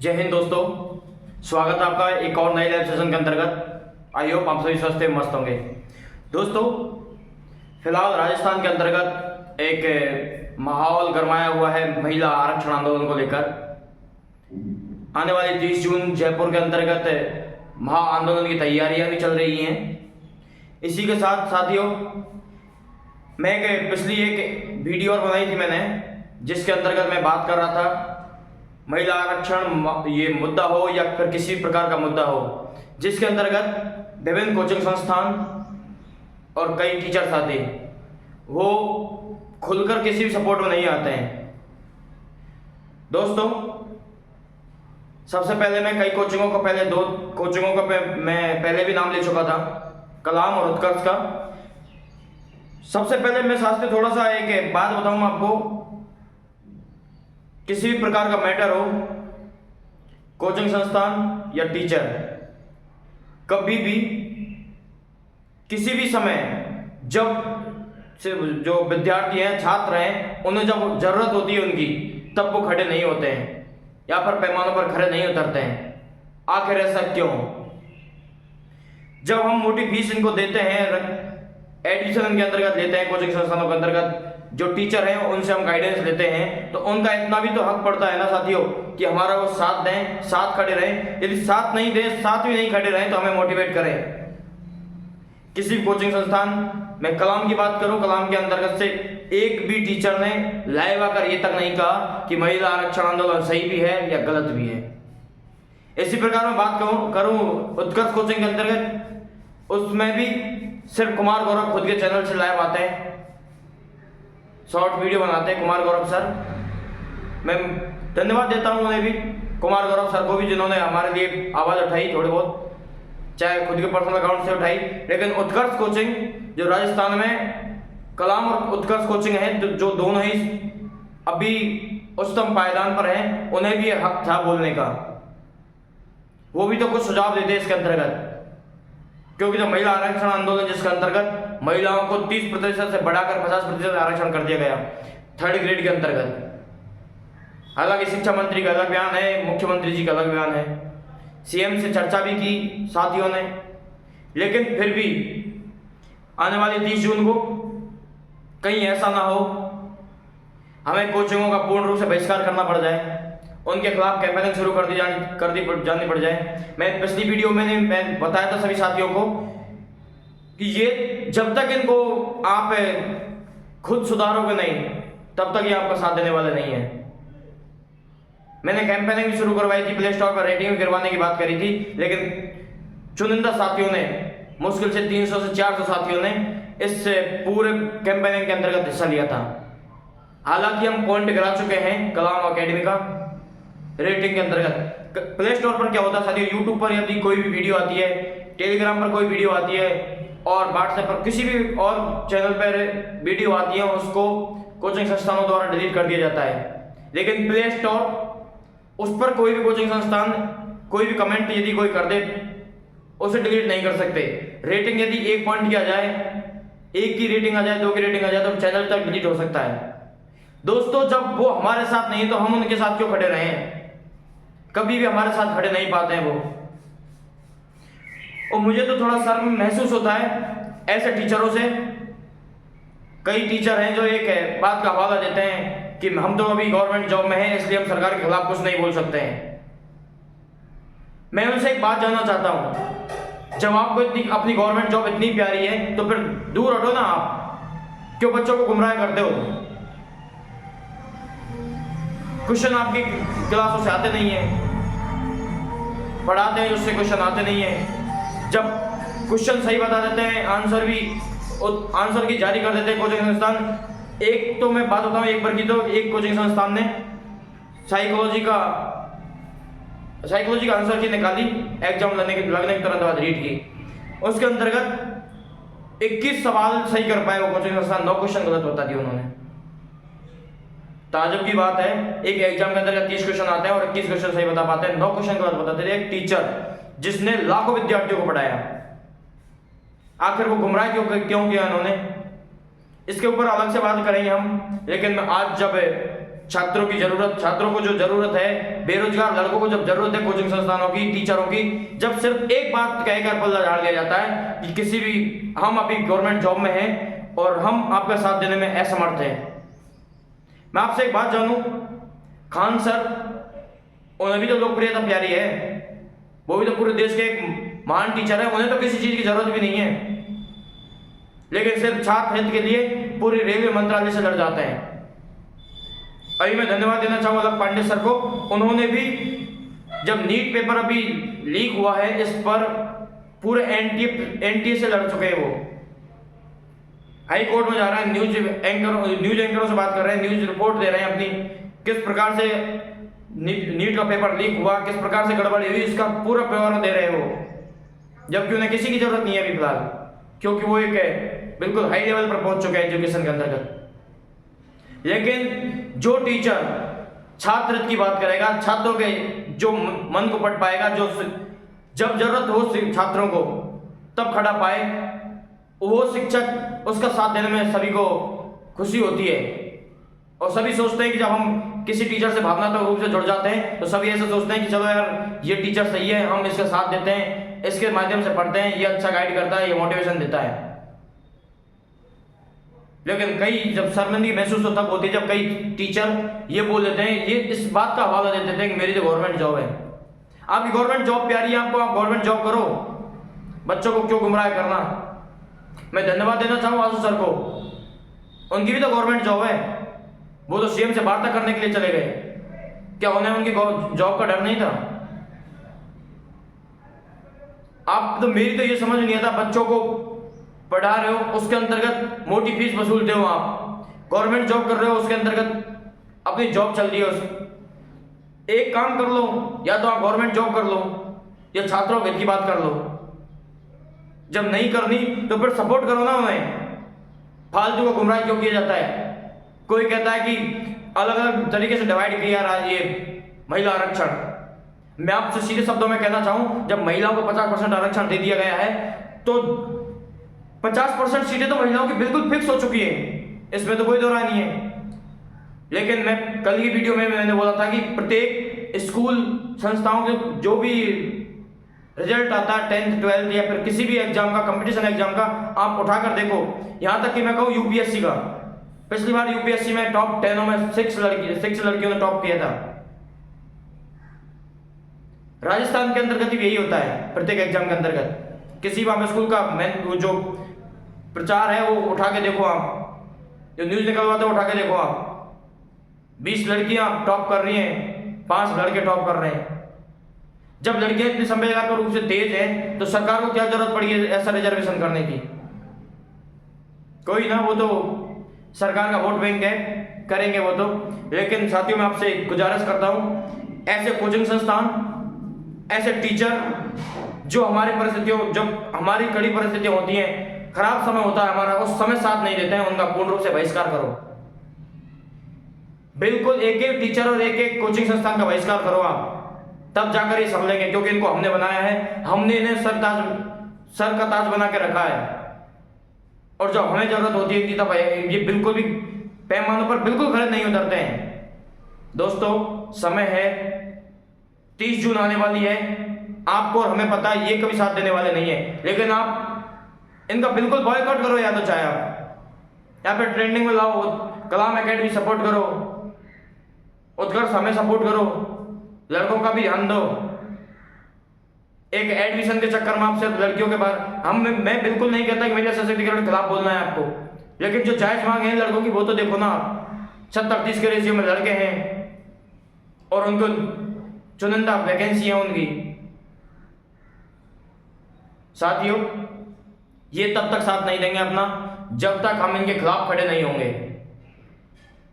जय हिंद दोस्तों, स्वागत है आपका एक और नए लाइव सेशन के अंतर्गत। आई होप आप सभी स्वस्थ एवं मस्त होंगे। दोस्तों, फिलहाल राजस्थान के अंतर्गत एक माहौल गरमाया हुआ है महिला आरक्षण आंदोलन को लेकर। आने वाली 30 जून जयपुर के अंतर्गत महा आंदोलन की तैयारियां भी चल रही हैं। इसी के साथ साथियों, मैं पिछली एक वीडियो और बनाई थी मैंने, जिसके अंतर्गत मैं बात कर रहा था महिला आरक्षण ये मुद्दा हो या फिर किसी प्रकार का मुद्दा हो, जिसके अंतर्गत विभिन्न कोचिंग संस्थान और कई टीचर्स आते हैं, वो खुलकर किसी भी सपोर्ट में नहीं आते हैं। दोस्तों, सबसे पहले मैं कई कोचिंगों को पहले दो कोचिंगों का मैं पहले भी नाम ले चुका था, कलाम और उत्कर्ष का। सबसे पहले मैं साथ में थोड़ा सा एक बात बताऊंगा आपको। किसी भी प्रकार का मैटर हो, कोचिंग संस्थान या टीचर, कभी भी किसी भी समय जब से जो विद्यार्थी हैं, छात्र हैं, उन्हें जब जरूरत होती है उनकी, तब वो खड़े नहीं होते हैं या फिर पैमानों पर खड़े नहीं उतरते हैं। आखिर ऐसा क्यों? जब हम मोटी फीस इनको देते हैं, एडमिशन के अंतर्गत लेते हैं, कोचिंग संस्थानों के अंतर्गत जो टीचर हैं उनसे हम गाइडेंस लेते हैं, तो उनका इतना भी तो हक पड़ता है ना साथियों कि हमारा वो साथ दें, साथ खड़े रहें। यदि साथ नहीं दें, साथ भी नहीं खड़े रहें, तो हमें मोटिवेट करें। किसी कोचिंग संस्थान में कलाम की बात करूं, कलाम के अंतर्गत से एक भी टीचर ने लाइव आकर ये तक नहीं कहा कि महिला आरक्षण आंदोलन सही भी है या गलत भी है। इसी प्रकार में बात करूं उत्कर्ष कोचिंग के अंतर्गत, उसमें भी सिर्फ कुमार गौरव खुद के चैनल से लाइव आते हैं, शॉर्ट वीडियो बनाते हैं कुमार गौरव सर। मैं धन्यवाद देता हूं उन्हें भी, कुमार गौरव सर को भी, जिन्होंने हमारे लिए आवाज़ उठाई थोड़ी बहुत, चाहे खुद के पर्सनल अकाउंट से उठाई। लेकिन उत्कर्ष कोचिंग जो राजस्थान में कलाम और उत्कर्ष कोचिंग है, जो दोनों ही अभी उच्चतम पायदान पर हैं, उन्हें भी हक था बोलने का। वो भी तो कुछ सुझाव देते इसके अंतर्गत, क्योंकि जो महिला आरक्षण आंदोलन जिसके अंतर्गत महिलाओं को 30% से बढ़ाकर 50% आरक्षण कर दिया गया 3rd ग्रेड के अंतर्गत। हालांकि शिक्षा मंत्री का अलग बयान है, मुख्यमंत्री जी का अलग बयान है, सीएम से चर्चा भी की साथियों ने, लेकिन फिर भी आने वाली 30 जून को कहीं ऐसा ना हो हमें कोचिंगों का पूर्ण रूप से बहिष्कार करना पड़ जाए, उनके खिलाफ कैंपेनिंग शुरू कर दी जानी पड़ जाए। मैं पिछली वीडियो में बताया था सभी साथियों को कि ये जब तक इनको आप खुद सुधारोगे नहीं, तब तक ये आपका साथ देने वाले नहीं है। मैंने कैंपेनिंग भी शुरू करवाई थी, प्ले स्टोर पर रेटिंग गिरवाने की बात करी थी, लेकिन चुनिंदा साथियों ने, मुश्किल से 300 से 400 साथियों ने इस पूरे कैंपेनिंग के अंतर्गत हिस्सा लिया था। हालांकि हम पॉइंट गिरा चुके हैं कलाम अकेडमी का रेटिंग के अंतर्गत। प्ले स्टोर पर क्या होता है साथियों, यूट्यूब पर यदि कोई भी वीडियो आती है, टेलीग्राम पर कोई वीडियो आती है और व्हाट्सएप पर किसी भी और चैनल पर वीडियो आती है, उसको कोचिंग संस्थानों द्वारा डिलीट कर दिया जाता है। लेकिन प्ले स्टोर उस पर कोई भी कोचिंग संस्थान कोई भी कमेंट यदि कोई कर दे, उसे डिलीट नहीं कर सकते। रेटिंग यदि 1 पॉइंट की आ जाए, 1 की रेटिंग आ जाए, 2 की रेटिंग आ जाए, तो चैनल तक डिलीट हो सकता है। दोस्तों, जब वो हमारे साथ नहीं तो हम उनके साथ क्यों खड़े रहें? कभी भी हमारे साथ खड़े नहीं पाते हैं वो। और मुझे तो थोड़ा शर्म महसूस होता है ऐसे टीचरों से। कई टीचर हैं जो एक बात का हवाला देते हैं कि हम तो अभी गवर्नमेंट जॉब में हैं, इसलिए हम सरकार के खिलाफ कुछ नहीं बोल सकते हैं। मैं उनसे एक बात जानना चाहता हूं, जब आपको अपनी गवर्नमेंट जॉब इतनी प्यारी है, तो फिर दूर हटो ना। आप क्यों बच्चों को गुमराह करते हो? क्वेश्चन आपकी क्लासों से आते नहीं है, पढ़ाते हैं उससे क्वेश्चन आते नहीं है। जब क्वेश्चन सही बता देते हैं, आंसर की जारी कर देते हैं कोचिंग संस्थान। एक तो मैं बात बताऊं, एक बार की तो एक कोचिंग संस्थान ने साइकोलॉजी का आंसर की निकाली, एग्जाम लगने के तुरंत बाद रीड की। उसके अंतर्गत 21 सवाल सही कर पाए वो कोचिंग संस्थान, 9 क्वेश्चन गलत बता दिए उन्होंने। ताजुब की बात है, एक एग्जाम के अंदर 30 क्वेश्चन आते हैं और 21 क्वेश्चन सही बता पाते हैं, 9 क्वेश्चन गलत बताते थे। एक टीचर जिसने लाखों विद्यार्थियों को पढ़ाया, आखिर वो गुमराह क्यों किया उन्होंने? इसके ऊपर अलग से बात करेंगे हम। लेकिन आज जब छात्रों की जरूरत, छात्रों को जो जरूरत है, बेरोजगार लड़कों को जब जरूरत है कोचिंग संस्थानों की, टीचरों की, जब सिर्फ एक बात कहकर पल्ला झाड़ दिया जाता है कि किसी भी, हम अभी गवर्नमेंट जॉब में हैं और हम आपका साथ देने में असमर्थ हैं। मैं आपसे एक बात जानूं, खान सर, उन्हें भी तो लोकप्रियता प्यारी है, वो भी तो पूरे देश के एक महान टीचर है, उन्हें तो किसी चीज की जरूरत भी नहीं है, लेकिन सिर्फ छात्र हित के लिए पूरी रेलवे मंत्रालय से लड़ जाते हैं। अभी मैं धन्यवाद देना चाहूंगा अलख पांडे सर को, उन्होंने भी जब नीट पेपर अभी लीक हुआ है, इस पर पूरे एनटीए से लड़ चुके हैं। वो हाई कोर्ट में जा रहे हैं, न्यूज एंकरों से बात कर रहे हैं, न्यूज रिपोर्ट दे रहे हैं अपनी, किस प्रकार से नीट का पेपर लीक हुआ, किस प्रकार से गड़बड़ी हुई, इसका पूरा ब्यौरा दे रहे हैं वो, जबकि उन्हें किसी की जरूरत नहीं है अभी फिलहाल, क्योंकि वो एक बिल्कुल हाई लेवल पर पहुंच चुके हैं एजुकेशन के अंतर्गत। लेकिन जो टीचर छात्र हित की बात करेगा, छात्रों के जो मन को पढ़ पाएगा, जो जब जरूरत हो छात्रों को तब खड़ा पाए, वो शिक्षक, उसका साथ देने में सभी को खुशी होती है। और सभी सोचते हैं कि जब हम किसी टीचर से भावनात्मक रूप से जुड़ जाते हैं तो सभी ऐसे सोचते हैं कि चलो यार ये टीचर सही है, हम इसका साथ देते हैं, इसके माध्यम से पढ़ते हैं, ये अच्छा गाइड करता है, ये मोटिवेशन देता है। लेकिन कई जब शर्मिंदगी महसूस तो तब होती है जब कई टीचर ये बोल देते हैं, ये इस बात का हवाला देते थे कि मेरी तो गवर्नमेंट जॉब है। आपकी गवर्नमेंट जॉब प्यारी है आपको, आप गवर्नमेंट जॉब करो, बच्चों को क्यों गुमराह करना। मैं धन्यवाद देना चाहूँ आशु सर को, उनकी भी तो गवर्नमेंट जॉब है, वो तो सीएम से वार्ता करने के लिए चले गए, क्या उन्हें उनकी जॉब का डर नहीं था। आप तो, मेरी तो ये समझ नहीं आता, बच्चों को पढ़ा रहे हो उसके अंतर्गत मोटी फीस वसूलते हो, आप गवर्नमेंट जॉब कर रहे हो उसके अंतर्गत अपनी जॉब चल रही है। एक काम कर लो, या तो आप गवर्नमेंट जॉब कर लो या छात्रों के हित की बात कर लो। जब नहीं करनी तो फिर सपोर्ट करो ना उन्हें, फालतू को गुमराह क्यों किया जाता है। कोई कहता है कि अलग अलग तरीके से डिवाइड किया ये महिला आरक्षण। मैं आपसे सीधे शब्दों में कहना चाहूं, जब महिलाओं को 50% आरक्षण दे दिया गया है तो 50% सीटें तो महिलाओं की बिल्कुल फिक्स हो चुकी है, इसमें तो कोई दो राय नहीं है। लेकिन मैं कल की वीडियो में मैंने बोला था कि प्रत्येक स्कूल संस्थाओं के जो भी रिजल्ट आता है 10th 12th या फिर किसी भी एग्जाम का, कंपटीशन एग्जाम का, आप उठाकर देखो। यहां तक कि मैं कहूँ यूपीएससी का, पिछली बार यूपीएससी में टॉप 10 में 6 लड़कियों ने टॉप किया था। राजस्थान के अंतर्गत भी यही होता है, प्रत्येक एग्जाम के अंतर्गत किसी भी स्कूल का जो प्रचार है वो उठा के देखो, आप जो न्यूज निकलवाते उठा के देखो, आप 20 लड़कियां टॉप कर रही हैं, 5 लड़के टॉप कर रहे हैं। जब लड़कियां इतनी संवेदनात्मक रूप से तेज हैं तो सरकार को क्या जरूरत पड़ी है ऐसा रिजर्वेशन करने की। कोई ना, वो तो सरकार का वोट बैंक है, करेंगे वो तो। लेकिन साथियों मैं आपसे गुजारिश करता हूं, ऐसे कोचिंग संस्थान, ऐसे टीचर जो हमारी परिस्थितियों, जब हमारी कड़ी परिस्थितियां होती हैं, खराब समय होता है हमारा, उस समय साथ नहीं देते हैं, उनका पूर्ण रूप से बहिष्कार करो। बिल्कुल एक एक टीचर और एक एक कोचिंग संस्थान का बहिष्कार करो आप, तब जाकर ये संभलेंगे, क्योंकि इनको हमने बनाया है, हमने इन्हें सर का ताज बना के रखा है। और जब हमें जरूरत होती है तब ये बिल्कुल भी पैमानों पर बिल्कुल खड़े नहीं उतरते हैं। दोस्तों समय है, 30 जून आने वाली है, आपको और हमें पता है ये कभी साथ देने वाले नहीं है, लेकिन आप इनका बिल्कुल बॉयकॉट करो, या तो चाहे आप या फिर ट्रेंडिंग में लाओ, कलाम एकेडमी सपोर्ट करो, उत्कर्ष हमें सपोर्ट करो, लड़कों का भी ध्यान दो। एक एडमिशन के चक्कर में आप सिर्फ लड़कियों के बारे मैं बिल्कुल नहीं कहता कि महिला सशक्तिकरण के खिलाफ बोलना है आपको, लेकिन जो जायज मांग है लड़कों की वो तो देखो ना। 70-30 के रेशियो में लड़के हैं और उनको चुनिंदा वैकेंसी है उनकी। साथियों ये तब तक साथ नहीं देंगे अपना जब तक हम इनके खिलाफ खड़े नहीं होंगे।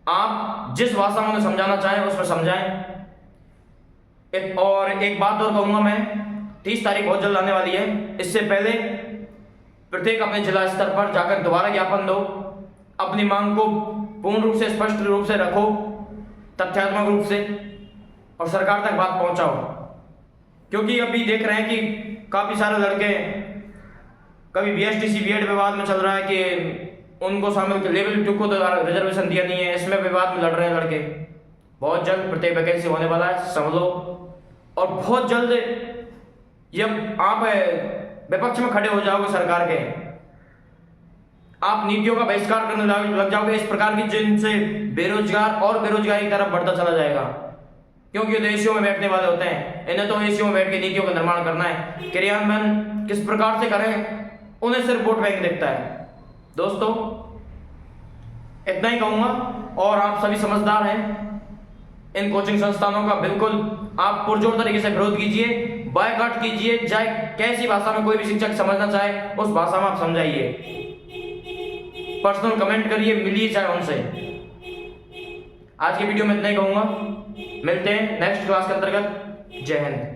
आप जिस भाषा में उन्हें समझाना चाहें उसमें समझाएं। और एक बात और कहूंगा मैं, 30 तारीख बहुत जल्द आने वाली है, इससे पहले प्रत्येक अपने जिला स्तर पर जाकर दोबारा ज्ञापन दो, अपनी मांग को पूर्ण रूप से स्पष्ट रूप से रखो, तथ्यात्मक रूप से, और सरकार तक बात पहुंचाओ। क्योंकि अभी देख रहे हैं कि काफी सारे लड़के, कभी बीएसटीसी बीएड विवाद में चल रहा है कि उनको शामिल लेवल 2 को तो रिजर्वेशन दिया नहीं है, इसमें विवाद में लड़ रहे हैं लड़के। बहुत जल्द प्रत्येक वैकेंसी होने वाला है, समझ लो। और बहुत जल्द जब आप विपक्ष में खड़े हो जाओगे सरकार के, आप नीतियों का बहिष्कार करने लग जाओगे इस प्रकार की, जिनसे बेरोजगार और बेरोजगारी की तरफ बढ़ता चला जाएगा। क्योंकि ये तो एसीओ में बैठने वाले होते हैं, इन्हें तो एसीओ में बैठ के नीतियों का निर्माण करना है, क्रियान्वयन किस प्रकार से करें उन्हें सिर्फ वोट बैंक दिखता है। दोस्तों इतना ही कहूंगा, और आप सभी समझदार हैं, इन कोचिंग संस्थानों का बिल्कुल आप पुरजोर तरीके से विरोध कीजिए, बायकॉट कीजिए, चाहे कैसी भाषा में कोई भी शिक्षक समझना चाहे उस भाषा में आप समझाइए, पर्सनल कमेंट करिए, मिलिए चाहे उनसे। आज की वीडियो में इतना ही कहूंगा, मिलते हैं नेक्स्ट क्लास के अंतर्गत। जय हिंद।